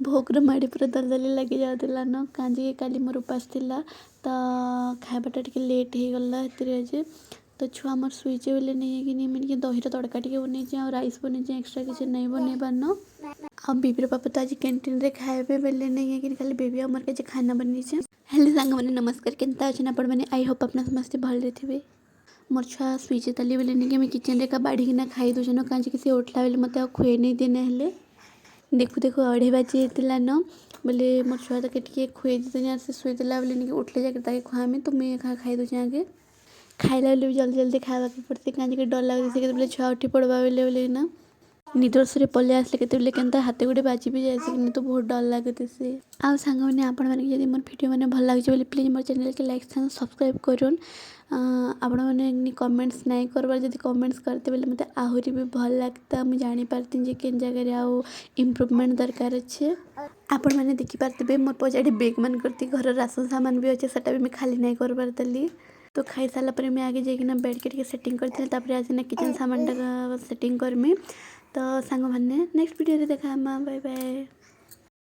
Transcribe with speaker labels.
Speaker 1: भोगर माड़ी पूरा दलदली लगी जाऊला न कहीं काली मोर उपास थिला तो खाइबाटा टिके लेट हो गला आज तो छुआ मोर शुचे बोले नहीं कि मुझे दही तड़का टे बन राइस बन एक्सट्रा किसी नहीं बन पारन आ बेबीर पापा तो आज कैंटीन रे खाए बोले नहीं है कि खाली बेबी आमर के खाना बनी हेलो सांग मैंने नमस्कार केनता अच्छे आपण मैंने आई होप अपना समस्ते भल थे मोर छुआ शुचे ताली बोले नहीं कि किचन रे का बाढ़ी खाई दूसन कहीं किसी उठला बेले मत खुए नहीं देने हेले देखु देखु 2:30 बाजी न बोले मोर छुआ तक खुए देते से शुला बोले नहीं उठले जाके खुआमी तो मुझे खाई दूचे आगे खाइला बेले भी जल्दी जल्दी खावा पड़ते कहीं डर लगे बोले छुआ उठी पड़वा बोले ना निदर से पलि आसले के हाथ गोटे बाजी भी जाए कि तो बहुत डर लगे से आउ सांग मैंने आपण मैंने जब मोर वीडियो मैंने भल लगे प्लीज मोर चैनल के लाइक सब्सक्राइब करूँ आपण मैंने कमेंट्स नहीं करबार जब कमेंट्स करते बोले मत आहरी भी भल लगता मुझे जानी पारती जे केन जगह आउ इम्प्रूवमेंट दरकार अच्छे आपण मैंने देखी पार्थे मोर पचाड़ी बेग मान करती घर राशन सामान भी अच्छे सेटा भी मैं खाली नहीं कर पारती तो खाई सारा पर मैं आगे जाइना बेड के सेटिंग करती आज ना किचन सामान टा सेटिंग करमी तो सांग मैंने नेक्स्ट वीडियो देखा बाय बाय।